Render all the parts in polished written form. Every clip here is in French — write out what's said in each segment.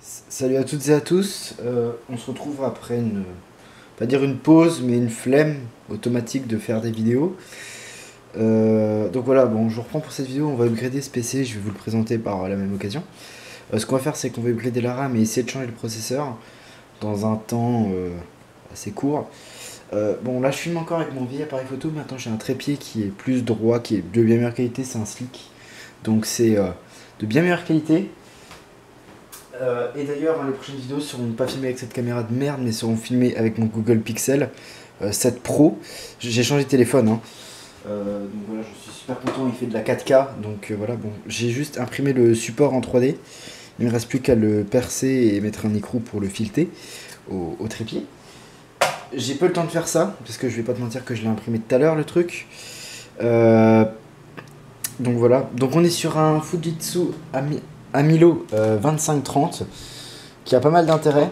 Salut à toutes et à tous, on se retrouve après pas dire une pause, mais une flemme automatique de faire des vidéos. Donc voilà, bon, je reprends pour cette vidéo, on va upgrader ce PC, je vais vous le présenter par la même occasion. Ce qu'on va faire, c'est qu'on va upgrader la RAM et essayer de changer le processeur dans un temps assez court. Bon, là je filme encore avec mon vieil appareil photo, maintenant j'ai un trépied qui est plus droit, qui est de bien meilleure qualité, c'est un Slick. Donc c'est de bien meilleure qualité. Et d'ailleurs, les prochaines vidéos seront pas filmées avec cette caméra de merde, mais seront filmées avec mon Google Pixel 7 Pro. J'ai changé de téléphone, hein. Donc voilà, je suis super content, il fait de la 4K. Donc voilà, bon, j'ai juste imprimé le support en 3D. Il me reste plus qu'à le percer et mettre un écrou pour le fileter au trépied. J'ai pas le temps de faire ça, parce que je vais pas te mentir que je l'ai imprimé tout à l'heure le truc. Donc voilà, donc on est sur un Fujitsu Amilo 2530 qui a pas mal d'intérêt.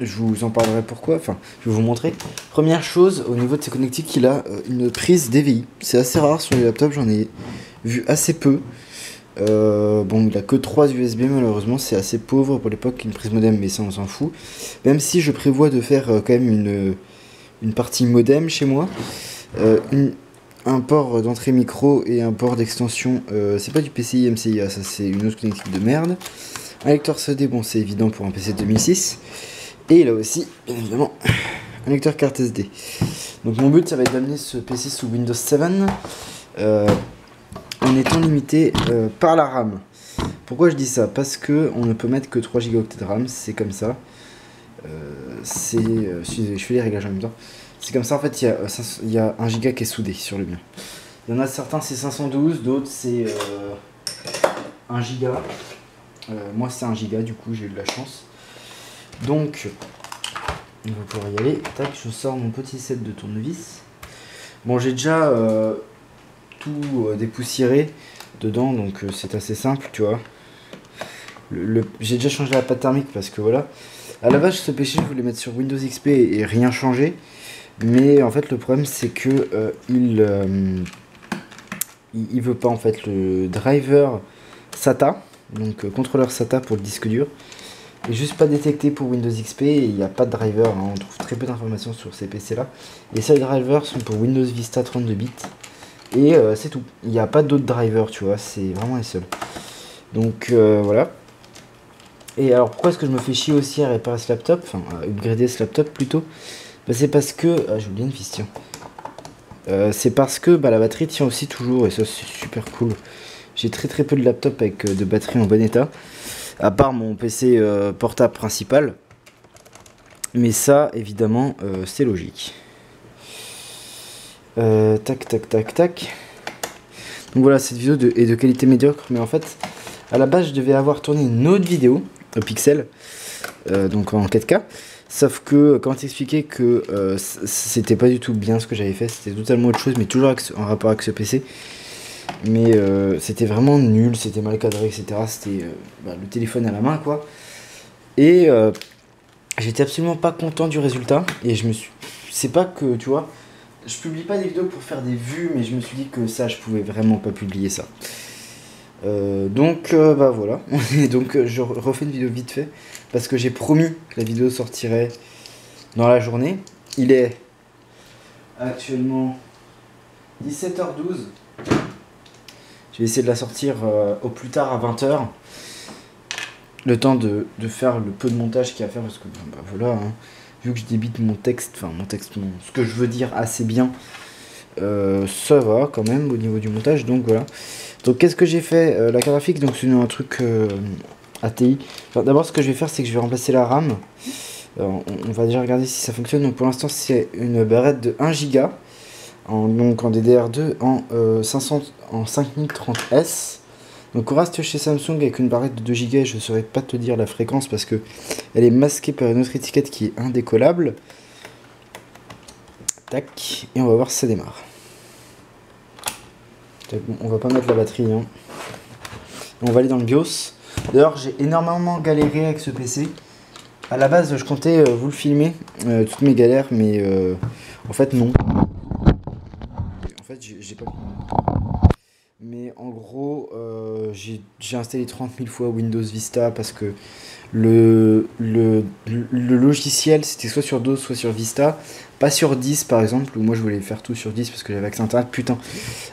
Je vous en parlerai pourquoi, enfin je vais vous montrer. Première chose, au niveau de ses connectiques, il a une prise DVI. C'est assez rare sur les laptops, j'en ai vu assez peu. Bon, il a que 3 USB malheureusement, c'est assez pauvre pour l'époque, une prise modem, mais ça on s'en fout. Même si je prévois de faire quand même une partie modem chez moi. Un port d'entrée micro et un port d'extension, c'est pas du PCI MCIA, ça c'est une autre connectique de merde. Un lecteur CD, bon c'est évident pour un PC 2006. Et là aussi, bien évidemment, un lecteur carte SD. Donc mon but ça va être d'amener ce PC sous Windows 7 en étant limité par la RAM. Pourquoi je dis ça? Parce que on ne peut mettre que 3 Go de RAM, c'est comme ça. Je fais les réglages en même temps. C'est comme ça en fait, il y a 1 Go qui est soudé sur le mien. Il y en a certains c'est 512, d'autres c'est 1 Go. Moi c'est 1 Go, du coup j'ai eu de la chance. Donc on va pouvoir y aller. Tac, je sors mon petit set de tournevis. Bon, j'ai déjà tout dépoussiéré dedans, donc c'est assez simple, tu vois. J'ai déjà changé la pâte thermique parce que voilà. À la base, ce PC, je voulais mettre sur Windows XP et rien changer. Mais en fait, le problème, c'est que il veut pas en fait le driver SATA, donc contrôleur SATA pour le disque dur, est juste pas détecté pour Windows XP et il n'y a pas de driver. Hein, on trouve très peu d'informations sur ces PC là. Les seuls drivers sont pour Windows Vista 32 bits et c'est tout. Il n'y a pas d'autres drivers, tu vois, c'est vraiment les seuls. Donc voilà. Et alors pourquoi est-ce que je me fais chier aussi à réparer ce laptop, enfin à upgrader ce laptop plutôt? Bah, c'est parce que... Ah, j'ai oublié une vis, tiens. C'est parce que bah, la batterie tient aussi toujours, et ça c'est super cool. J'ai très peu de laptop avec de batterie en bon état, à part mon PC portable principal. Mais ça, évidemment, c'est logique. Tac. Donc voilà, cette vidéo est de qualité médiocre, mais en fait, à la base, je devais avoir tourné une autre vidéo au pixel, donc en 4K. Sauf que, comment t'expliquer que c'était pas du tout bien ce que j'avais fait, c'était totalement autre chose, mais toujours en rapport avec ce PC. Mais c'était vraiment nul, c'était mal cadré, etc. C'était le téléphone à la main, quoi. Et j'étais absolument pas content du résultat. Et je me suis... C'est pas que, tu vois, je publie pas des vidéos pour faire des vues, mais je me suis dit que ça, je pouvais vraiment pas publier ça. Donc bah voilà. Donc je refais une vidéo vite fait parce que j'ai promis que la vidéo sortirait dans la journée. Il est actuellement 17h12. Je vais essayer de la sortir au plus tard à 20h. Le temps de faire le peu de montage qu'il y a à faire parce que bah voilà, hein, vu que je débite mon texte, ce que je veux dire assez bien, ça va quand même au niveau du montage, donc voilà. Donc qu'est-ce que j'ai fait? La carte graphique, donc c'est un truc ATI. D'abord ce que je vais faire, c'est que je vais remplacer la RAM. On va déjà regarder si ça fonctionne. Donc pour l'instant c'est une barrette de 1 Go donc en DDR2 en 5030S. Donc on reste chez Samsung avec une barrette de 2 Go et je ne saurais pas te dire la fréquence parce que elle est masquée par une autre étiquette qui est indécollable. Tac, et on va voir si ça démarre. Bon, on va pas mettre la batterie, hein. On va aller dans le BIOS. D'ailleurs, j'ai énormément galéré avec ce PC. À la base, je comptais vous le filmer, toutes mes galères, mais en fait, non. En fait, j'ai pas filmé. Mais en gros, j'ai installé 30 000 fois Windows Vista parce que le logiciel c'était soit sur DOS soit sur Vista, pas sur 10 par exemple, où moi je voulais faire tout sur 10 parce que j'avais accès à internet. Putain,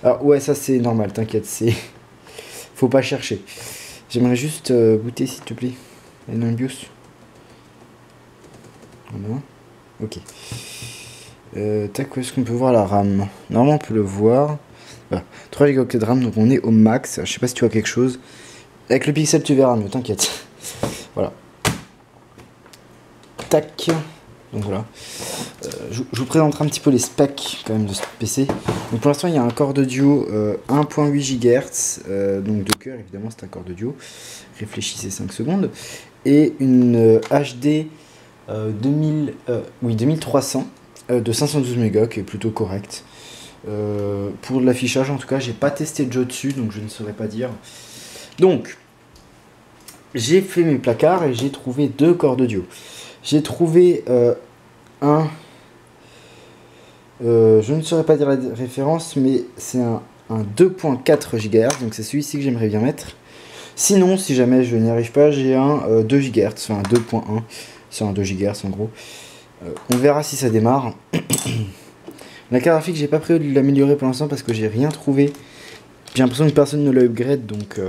alors ouais, ça c'est normal, t'inquiète, c'est faut pas chercher. J'aimerais juste booter s'il te plaît, et non BIOS. Voilà. Ok. Tac, où est-ce qu'on peut voir la RAM? Normalement on peut le voir. Voilà. 3 Go de RAM, donc on est au max. Je sais pas si tu vois quelque chose. Avec le pixel tu verras mieux, t'inquiète. Voilà. Tac. Donc voilà. Je vous présenterai un petit peu les specs quand même de ce PC. Donc pour l'instant il y a un corps de duo 1.8 GHz. Donc de cœur évidemment, c'est un corps de duo. Réfléchissez 5 secondes. Et une HD 2300 de 512 mégas qui est plutôt correct. Pour l'affichage en tout cas, j'ai pas testé de jeu dessus donc je ne saurais pas dire. Donc j'ai fait mes placards et j'ai trouvé 2 corps de duo. J'ai trouvé je ne saurais pas dire la référence, mais c'est un 2.4 GHz, donc c'est celui-ci que j'aimerais bien mettre. Sinon, si jamais je n'y arrive pas, j'ai un 2 GHz, enfin un 2.1, c'est un 2 GHz en gros. On verra si ça démarre. La carte graphique, j'ai pas prévu de l'améliorer pour l'instant parce que j'ai rien trouvé. J'ai l'impression que personne ne l'a upgrade, donc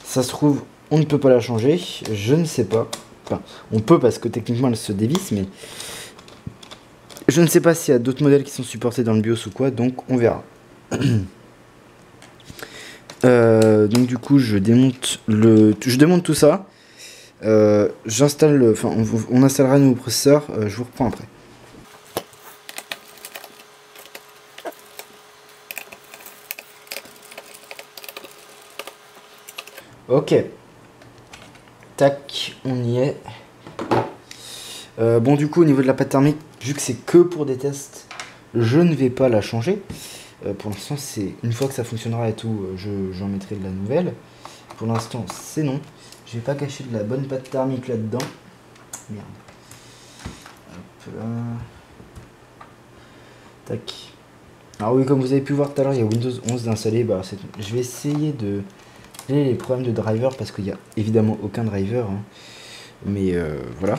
ça se trouve, on ne peut pas la changer. Je ne sais pas. Enfin, on peut parce que techniquement elle se dévisse, mais je ne sais pas s'il y a d'autres modèles qui sont supportés dans le BIOS ou quoi, donc on verra. Donc du coup, je démonte tout ça. J'installe, enfin, on installera un nouveau processeur. Je vous reprends après. Ok. Tac, on y est. Bon, du coup, au niveau de la pâte thermique, vu que c'est que pour des tests, je ne vais pas la changer. Pour l'instant, c'est une fois que ça fonctionnera et tout, j'en mettrai de la nouvelle. Pour l'instant, c'est non. Je vais pas cacher de la bonne pâte thermique là-dedans. Merde. Hop là. Tac. Alors oui, comme vous avez pu voir tout à l'heure, il y a Windows 11 d'installer. Bah, je vais essayer de régler les problèmes de driver parce qu'il n'y a évidemment aucun driver. Hein. Mais voilà.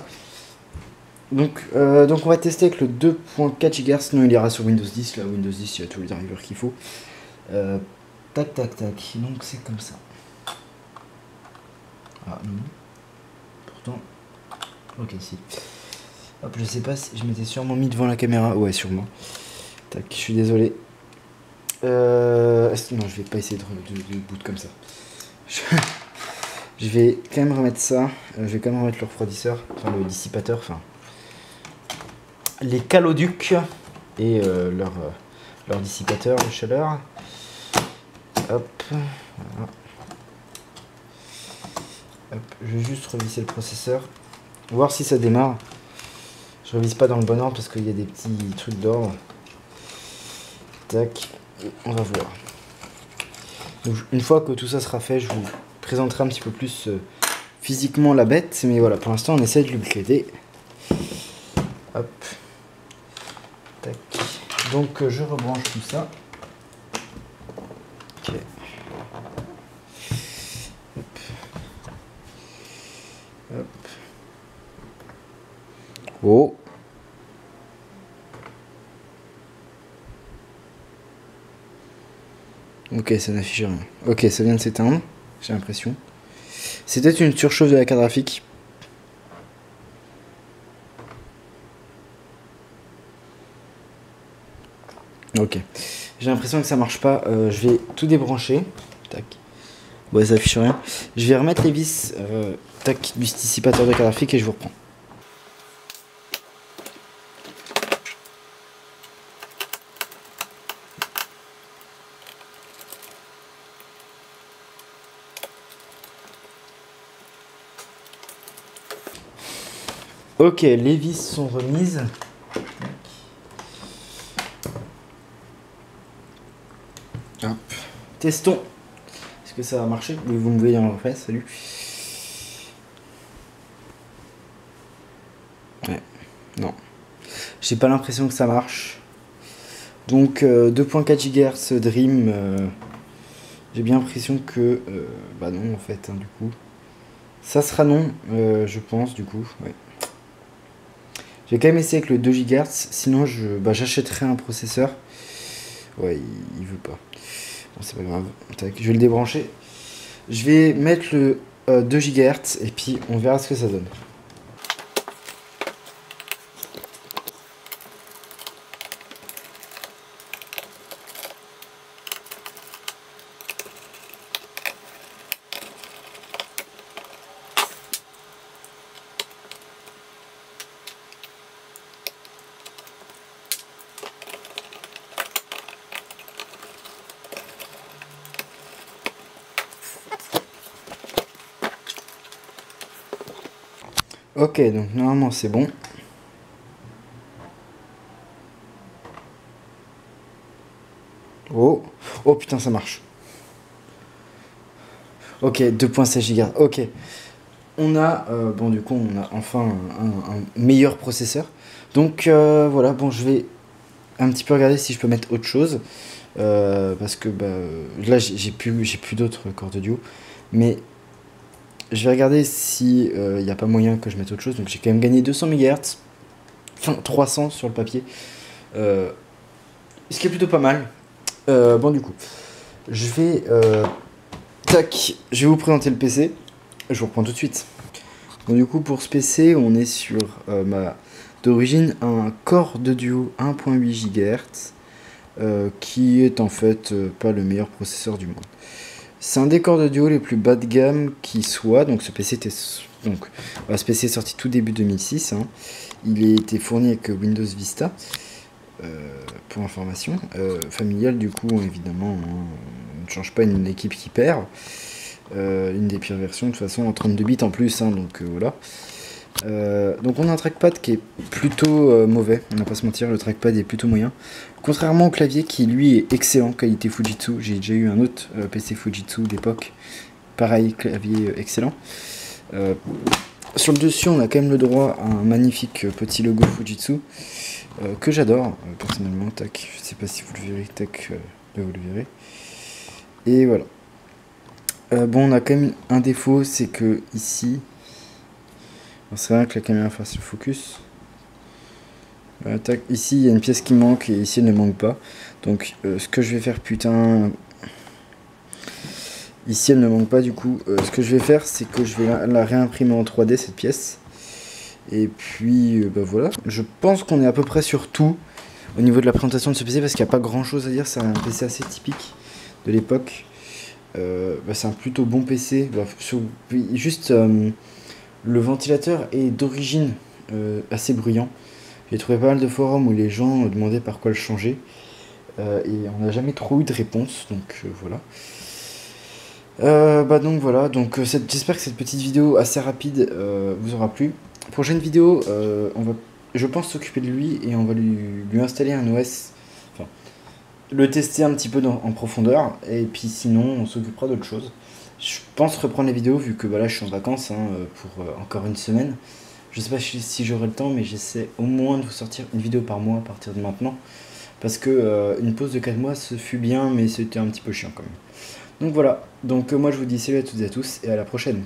Donc on va tester avec le 2.4 GHz, sinon il ira sur Windows 10. Là, Windows 10, il y a tous les drivers qu'il faut. Tac, tac, tac. Donc c'est comme ça. Ah non. Pourtant. Ok, si. Hop, je sais pas si je m'étais sûrement mis devant la caméra. Ouais, sûrement. Tac, je suis désolé. Non, je vais pas essayer de boot comme ça. Je vais quand même remettre ça. Je vais quand même remettre le refroidisseur, enfin le dissipateur, enfin les caloducs et leur dissipateur de chaleur. Hop, voilà. Hop, je vais juste revisser le processeur, voir si ça démarre. Je revise pas dans le bon ordre parce qu'il y a des petits trucs d'ordre. Tac, on va voir. Donc, une fois que tout ça sera fait, je vous présenterai un petit peu plus physiquement la bête. Mais voilà, pour l'instant, on essaie de l'upgrader. Hop. Tac. Donc, je rebranche tout ça. Ok. Hop. Hop. Oh. Ok, ça n'affiche rien. Ok, ça vient de s'éteindre, j'ai l'impression. C'est peut-être une surchauffe de la carte graphique. Ok. J'ai l'impression que ça marche pas. Je vais tout débrancher. Tac. Ouais, ça affiche rien. Je vais remettre les vis tac, du dissipateur de carte graphique et je vous reprends. Ok, les vis sont remises. Hop. Testons. Est-ce que ça va marcher? Oui, vous me voyez en refait, salut. Ouais, non. J'ai pas l'impression que ça marche. Donc 2.4 GHz Dream, J'ai bien l'impression que... bah non en fait, hein, du coup. Ça sera non, je pense, du coup. Ouais. J'ai quand même essayé avec le 2 GHz, sinon j'achèterai un processeur. Ouais, il veut pas. Bon, c'est pas grave. Tac, je vais le débrancher. Je vais mettre le 2 GHz et puis on verra ce que ça donne. Ok, donc normalement c'est bon. Oh, oh putain, ça marche. Ok, 2.16 Go. Ok. On a, bon du coup, on a enfin un meilleur processeur. Donc voilà, bon, je vais un petit peu regarder si je peux mettre autre chose. Parce que bah, là, j'ai plus d'autres cordes audio. Mais je vais regarder si il n'y a pas moyen que je mette autre chose. Donc j'ai quand même gagné 200 MHz. Enfin, 300 sur le papier. Ce qui est plutôt pas mal. Bon du coup, je vais... tac, je vais vous présenter le PC. Je vous reprends tout de suite. Bon, du coup, pour ce PC, on est sur d'origine un Core de Duo 1.8 GHz, qui est en fait pas le meilleur processeur du monde. C'est un des corps de Duo les plus bas de gamme qui soit. Donc ce PC est sorti tout début 2006. Hein. Il a été fourni avec Windows Vista. Pour information, familial du coup évidemment, hein, on ne change pas une équipe qui perd. Une des pires versions de toute façon en 32 bits en plus, hein, donc voilà. Donc on a un trackpad qui est plutôt mauvais, on va pas se mentir, le trackpad est plutôt moyen. Contrairement au clavier qui lui est excellent, qualité Fujitsu. J'ai déjà eu un autre PC Fujitsu d'époque, pareil, clavier excellent. Sur le dessus on a quand même le droit à un magnifique petit logo Fujitsu que j'adore personnellement. Tac, je sais pas si vous le verrez, tac, là vous le verrez. Et voilà. Bon, on a quand même un défaut, c'est que ici, c'est vrai que la caméra fasse le focus. Tac, ici il y a une pièce qui manque et ici elle ne manque pas. Donc ce que je vais faire, putain, ici elle ne manque pas du coup. Ce que je vais faire, c'est que je vais la réimprimer en 3D cette pièce. Et puis bah voilà, je pense qu'on est à peu près sur tout au niveau de la présentation de ce PC parce qu'il n'y a pas grand chose à dire. C'est un PC assez typique de l'époque. Bah, c'est un plutôt bon PC. Bah, juste le ventilateur est d'origine assez bruyant. J'ai trouvé pas mal de forums où les gens demandaient par quoi le changer. Et on n'a jamais trop eu de réponse. Donc voilà. Bah donc voilà. Donc j'espère que cette petite vidéo assez rapide vous aura plu. Prochaine vidéo, on va, je pense, s'occuper de lui et on va lui installer un OS. Enfin, le tester un petit peu en profondeur. Et puis sinon, on s'occupera d'autre chose. Je pense reprendre les vidéos vu que bah, là je suis en vacances hein, pour encore une semaine. Je sais pas si j'aurai le temps, mais j'essaie au moins de vous sortir une vidéo par mois à partir de maintenant. Parce que une pause de 4 mois, ce fut bien, mais c'était un petit peu chiant quand même. Donc voilà, donc moi je vous dis salut à toutes et à tous et à la prochaine.